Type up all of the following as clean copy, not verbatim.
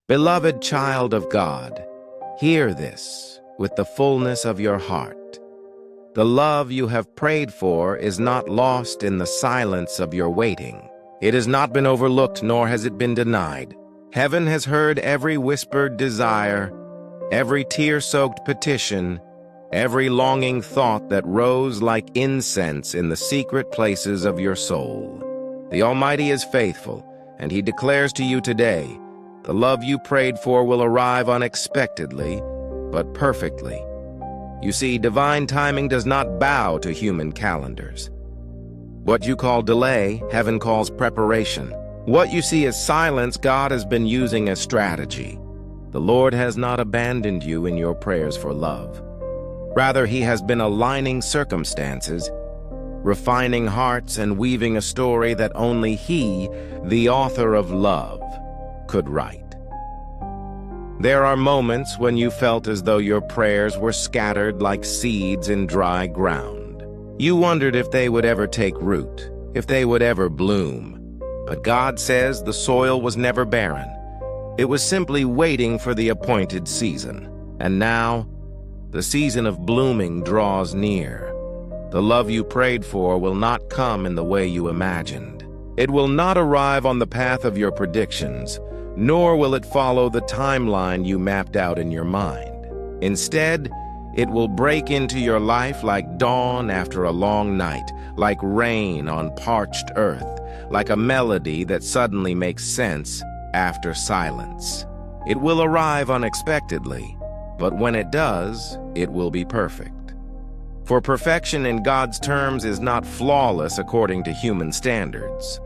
Beloved child of God, hear this with the fullness of your heart. The love you have prayed for is not lost in the silence of your waiting. It has not been overlooked, nor has it been denied. Heaven has heard every whispered desire, every tear-soaked petition, every longing thought that rose like incense in the secret places of your soul. The Almighty is faithful, and He declares to you today, the love you prayed for will arrive unexpectedly, but perfectly. You see, divine timing does not bow to human calendars. What you call delay, heaven calls preparation. What you see as silence, God has been using as strategy. The Lord has not abandoned you in your prayers for love. Rather, He has been aligning circumstances, refining hearts, and weaving a story that only He, the author of love, could write. There are moments when you felt as though your prayers were scattered like seeds in dry ground. You wondered if they would ever take root, if they would ever bloom. But God says the soil was never barren. It was simply waiting for the appointed season. And now, the season of blooming draws near. The love you prayed for will not come in the way you imagined. It will not arrive on the path of your predictions, nor will it follow the timeline you mapped out in your mind. Instead, it will break into your life like dawn after a long night, like rain on parched earth, like a melody that suddenly makes sense after silence. It will arrive unexpectedly, but when it does, it will be perfect. For perfection in God's terms is not flawless according to human standards.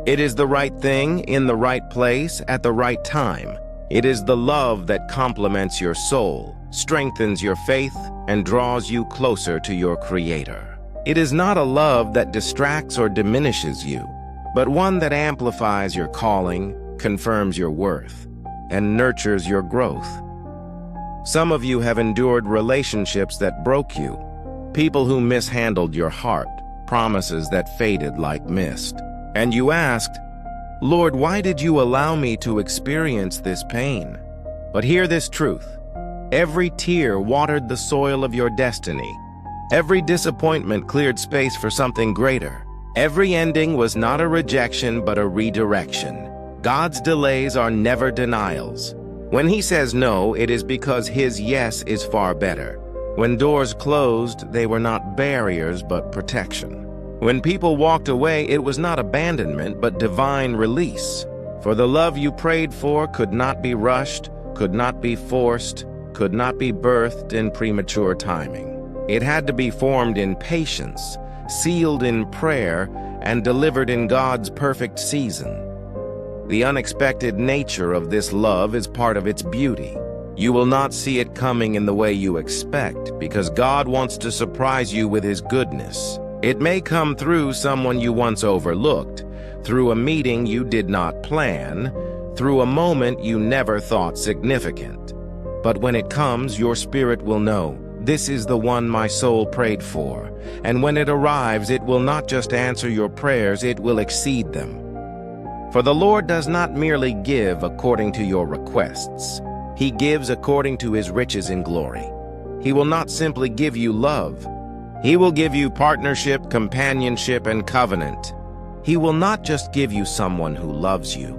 It is the right thing in the right place at the right time. It is the love that complements your soul, strengthens your faith, and draws you closer to your Creator. It is not a love that distracts or diminishes you, but one that amplifies your calling, confirms your worth, and nurtures your growth. Some of you have endured relationships that broke you, people who mishandled your heart, promises that faded like mist. And you asked, Lord, why did you allow me to experience this pain? But hear this truth. Every tear watered the soil of your destiny. Every disappointment cleared space for something greater. Every ending was not a rejection, but a redirection. God's delays are never denials. When He says no, it is because His yes is far better. When doors closed, they were not barriers, but protection. When people walked away, it was not abandonment, but divine release. For the love you prayed for could not be rushed, could not be forced, could not be birthed in premature timing. It had to be formed in patience, sealed in prayer, and delivered in God's perfect season. The unexpected nature of this love is part of its beauty. You will not see it coming in the way you expect, because God wants to surprise you with His goodness. It may come through someone you once overlooked, through a meeting you did not plan, through a moment you never thought significant. But when it comes, your spirit will know, this is the one my soul prayed for. And when it arrives, it will not just answer your prayers, it will exceed them. For the Lord does not merely give according to your requests. He gives according to His riches in glory. He will not simply give you love. He will give you partnership, companionship, and covenant. He will not just give you someone who loves you,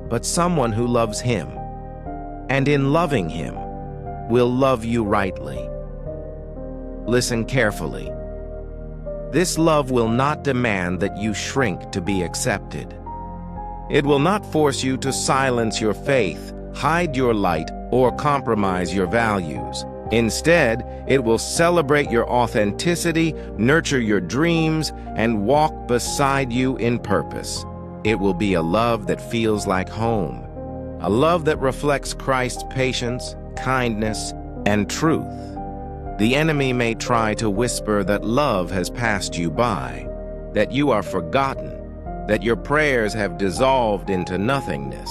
but someone who loves Him. And in loving Him, will love you rightly. Listen carefully. This love will not demand that you shrink to be accepted. It will not force you to silence your faith, hide your light, or compromise your values. Instead, it will celebrate your authenticity, nurture your dreams, and walk beside you in purpose. It will be a love that feels like home, a love that reflects Christ's patience, kindness, and truth. The enemy may try to whisper that love has passed you by, that you are forgotten, that your prayers have dissolved into nothingness.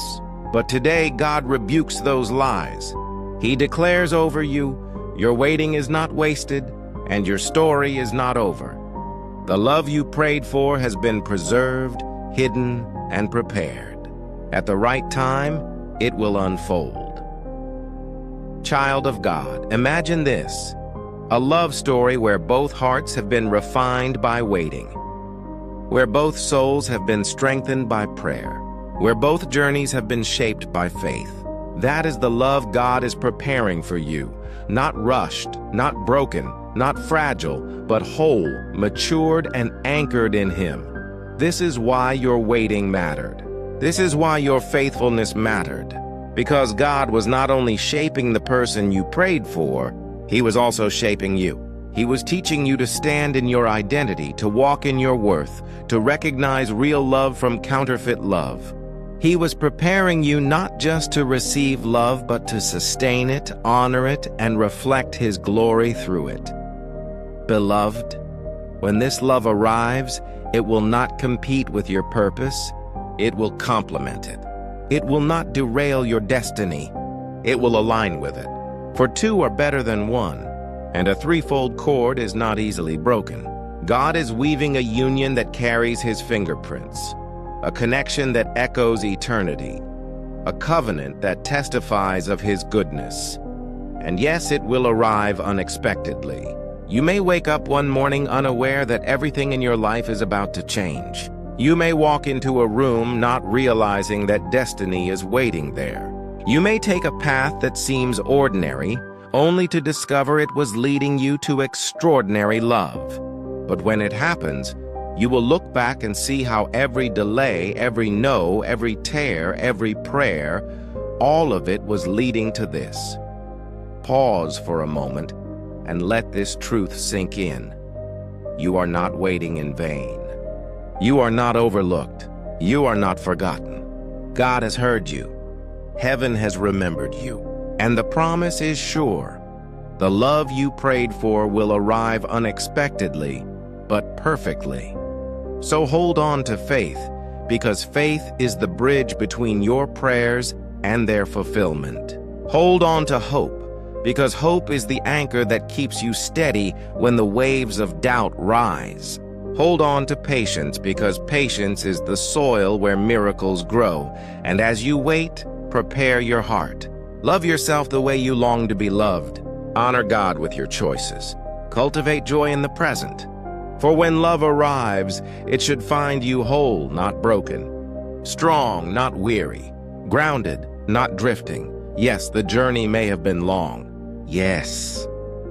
But today, God rebukes those lies. He declares over you, your waiting is not wasted, and your story is not over. The love you prayed for has been preserved, hidden, and prepared. At the right time, it will unfold. Child of God, imagine this: a love story where both hearts have been refined by waiting, where both souls have been strengthened by prayer, where both journeys have been shaped by faith. That is the love God is preparing for you, not rushed, not broken, not fragile, but whole, matured, and anchored in Him. This is why your waiting mattered. This is why your faithfulness mattered. Because God was not only shaping the person you prayed for, He was also shaping you. He was teaching you to stand in your identity, to walk in your worth, to recognize real love from counterfeit love. He was preparing you not just to receive love, but to sustain it, honor it, and reflect His glory through it. Beloved, when this love arrives, it will not compete with your purpose. It will complement it. It will not derail your destiny. It will align with it. For two are better than one, and a threefold cord is not easily broken. God is weaving a union that carries His fingerprints, a connection that echoes eternity, a covenant that testifies of His goodness. And yes, it will arrive unexpectedly. You may wake up one morning unaware that everything in your life is about to change. You may walk into a room not realizing that destiny is waiting there. You may take a path that seems ordinary, only to discover it was leading you to extraordinary love. But when it happens, you will look back and see how every delay, every no, every tear, every prayer, all of it was leading to this. Pause for a moment and let this truth sink in. You are not waiting in vain. You are not overlooked. You are not forgotten. God has heard you. Heaven has remembered you. And the promise is sure. The love you prayed for will arrive unexpectedly, but perfectly. So hold on to faith, because faith is the bridge between your prayers and their fulfillment. Hold on to hope, because hope is the anchor that keeps you steady when the waves of doubt rise. Hold on to patience, because patience is the soil where miracles grow. And as you wait, prepare your heart. Love yourself the way you long to be loved. Honor God with your choices. Cultivate joy in the present. For when love arrives, it should find you whole, not broken. Strong, not weary. Grounded, not drifting. Yes, the journey may have been long. Yes,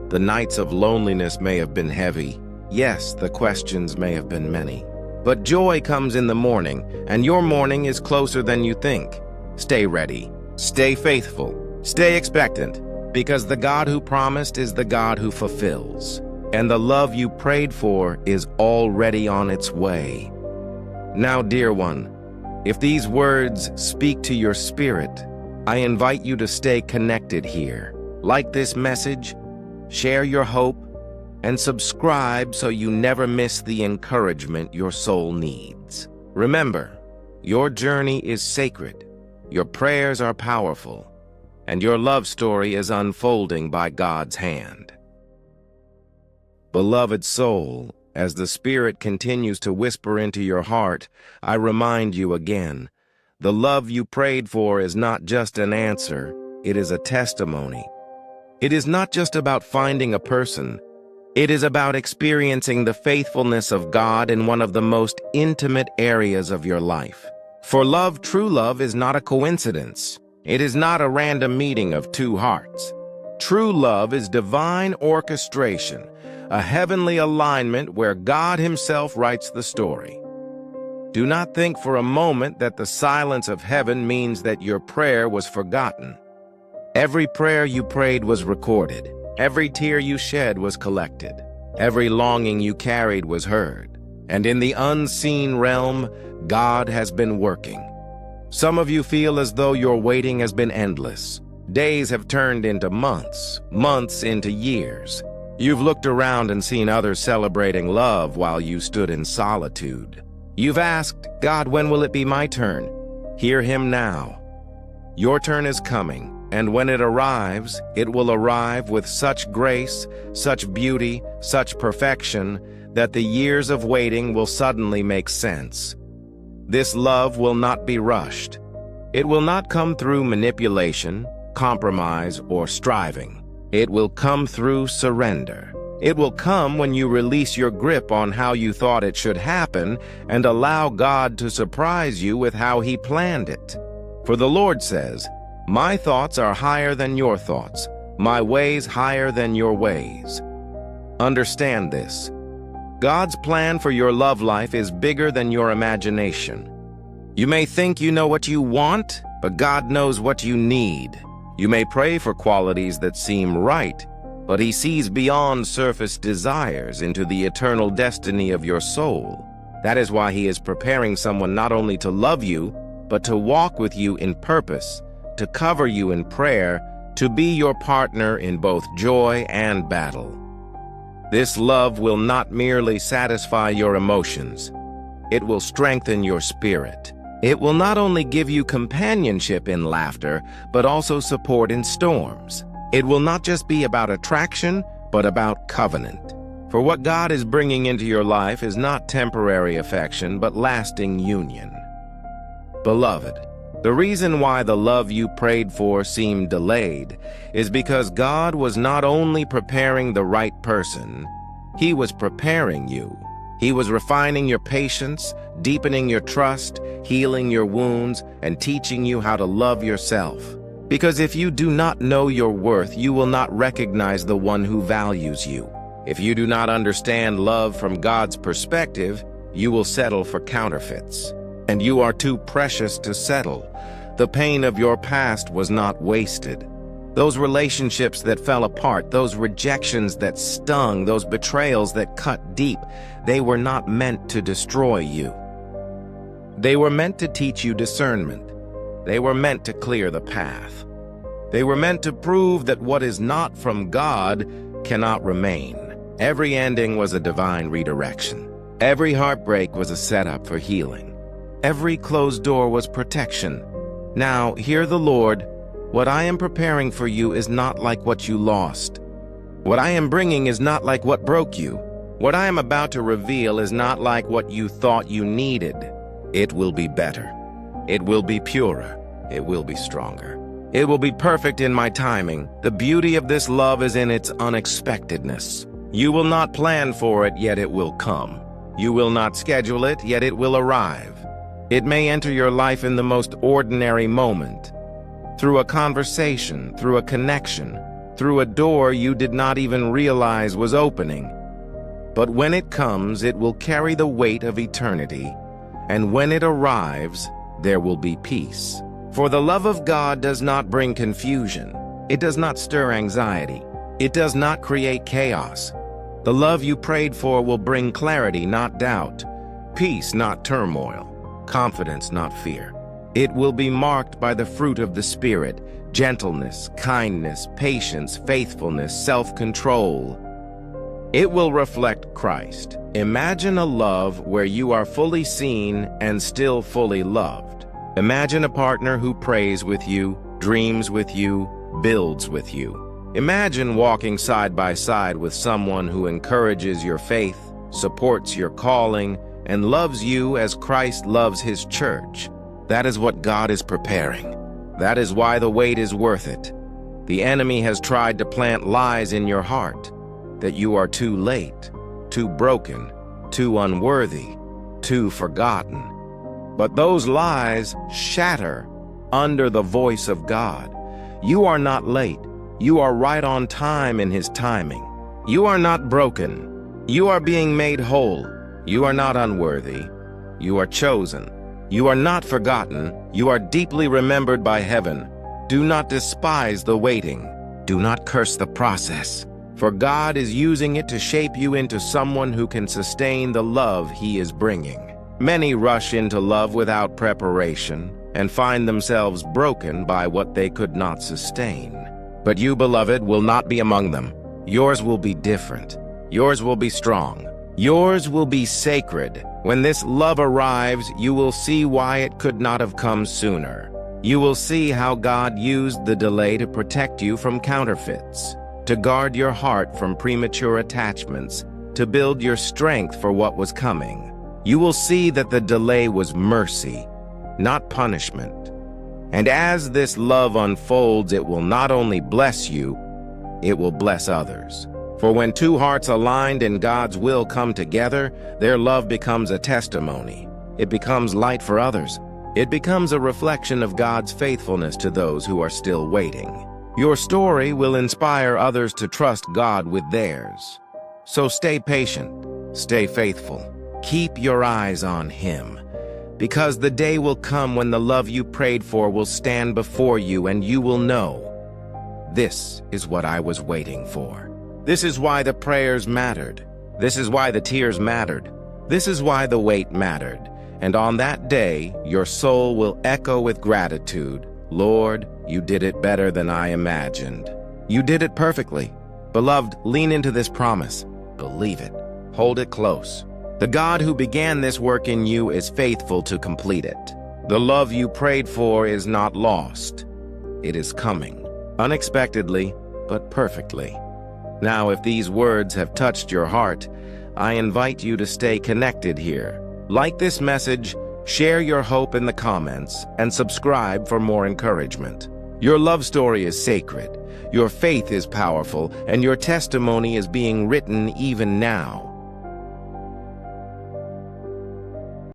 the nights of loneliness may have been heavy. Yes, the questions may have been many. But joy comes in the morning, and your morning is closer than you think. Stay ready. Stay faithful. Stay expectant, because the God who promised is the God who fulfills. And the love you prayed for is already on its way. Now, dear one, if these words speak to your spirit, I invite you to stay connected here. Like this message, share your hope, and subscribe so you never miss the encouragement your soul needs. Remember, your journey is sacred, your prayers are powerful, and your love story is unfolding by God's hand. Beloved soul, as the Spirit continues to whisper into your heart, I remind you again, the love you prayed for is not just an answer, it is a testimony. It is not just about finding a person. It is about experiencing the faithfulness of God in one of the most intimate areas of your life. For love, true love, is not a coincidence. It is not a random meeting of two hearts. True love is divine orchestration, a heavenly alignment where God Himself writes the story. Do not think for a moment that the silence of heaven means that your prayer was forgotten. Every prayer you prayed was recorded. Every tear you shed was collected. Every longing you carried was heard. And in the unseen realm, God has been working. Some of you feel as though your waiting has been endless. Days have turned into months, months into years. You've looked around and seen others celebrating love while you stood in solitude. You've asked, God, when will it be my turn? Hear Him now. Your turn is coming. And when it arrives, it will arrive with such grace, such beauty, such perfection, that the years of waiting will suddenly make sense. This love will not be rushed. It will not come through manipulation, compromise, or striving. It will come through surrender. It will come when you release your grip on how you thought it should happen and allow God to surprise you with how He planned it. For the Lord says, "My thoughts are higher than your thoughts, my ways higher than your ways." Understand this. God's plan for your love life is bigger than your imagination. You may think you know what you want, but God knows what you need. You may pray for qualities that seem right, but He sees beyond surface desires into the eternal destiny of your soul. That is why He is preparing someone not only to love you, but to walk with you in purpose, to cover you in prayer, to be your partner in both joy and battle. This love will not merely satisfy your emotions. It will strengthen your spirit. It will not only give you companionship in laughter, but also support in storms. It will not just be about attraction, but about covenant. For what God is bringing into your life is not temporary affection, but lasting union. Beloved, the reason why the love you prayed for seemed delayed is because God was not only preparing the right person, He was preparing you. He was refining your patience, deepening your trust, healing your wounds, and teaching you how to love yourself. Because if you do not know your worth, you will not recognize the one who values you. If you do not understand love from God's perspective, you will settle for counterfeits. And you are too precious to settle. The pain of your past was not wasted. Those relationships that fell apart, those rejections that stung, those betrayals that cut deep, they were not meant to destroy you. They were meant to teach you discernment. They were meant to clear the path. They were meant to prove that what is not from God cannot remain. Every ending was a divine redirection. Every heartbreak was a setup for healing. Every closed door was protection. Now, hear the Lord. What I am preparing for you is not like what you lost. What I am bringing is not like what broke you. What I am about to reveal is not like what you thought you needed. It will be better. It will be purer. It will be stronger. It will be perfect in my timing. The beauty of this love is in its unexpectedness. You will not plan for it, yet it will come. You will not schedule it, yet it will arrive. It may enter your life in the most ordinary moment. Through a conversation, through a connection, through a door you did not even realize was opening. But when it comes, it will carry the weight of eternity, and when it arrives, there will be peace. For the love of God does not bring confusion. It does not stir anxiety. It does not create chaos. The love you prayed for will bring clarity, not doubt, peace, not turmoil, confidence, not fear. It will be marked by the fruit of the Spirit: gentleness, kindness, patience, faithfulness, self-control. It will reflect Christ. Imagine a love where you are fully seen and still fully loved. Imagine a partner who prays with you, dreams with you, builds with you. Imagine walking side by side with someone who encourages your faith, supports your calling, and loves you as Christ loves His church. That is what God is preparing. That is why the wait is worth it. The enemy has tried to plant lies in your heart, that you are too late, too broken, too unworthy, too forgotten. But those lies shatter under the voice of God. You are not late. You are right on time in His timing. You are not broken. You are being made whole. You are not unworthy. You are chosen. You are not forgotten. You are deeply remembered by heaven. Do not despise the waiting. Do not curse the process. For God is using it to shape you into someone who can sustain the love He is bringing. Many rush into love without preparation and find themselves broken by what they could not sustain. But you, beloved, will not be among them. Yours will be different. Yours will be strong. Yours will be sacred. When this love arrives, you will see why it could not have come sooner. You will see how God used the delay to protect you from counterfeits, to guard your heart from premature attachments, to build your strength for what was coming. You will see that the delay was mercy, not punishment. And as this love unfolds, it will not only bless you, it will bless others. For when two hearts aligned in God's will come together, their love becomes a testimony. It becomes light for others. It becomes a reflection of God's faithfulness to those who are still waiting. Your story will inspire others to trust God with theirs. So stay patient, stay faithful. Keep your eyes on Him, because the day will come when the love you prayed for will stand before you and you will know, this is what I was waiting for. This is why the prayers mattered. This is why the tears mattered. This is why the wait mattered. And on that day, your soul will echo with gratitude. Lord, you did it better than I imagined. You did it perfectly. Beloved, lean into this promise. Believe it. Hold it close. The God who began this work in you is faithful to complete it. The love you prayed for is not lost. It is coming, unexpectedly, but perfectly. Now, if these words have touched your heart, I invite you to stay connected here. Like this message, share your hope in the comments, and subscribe for more encouragement. Your love story is sacred, your faith is powerful, and your testimony is being written even now.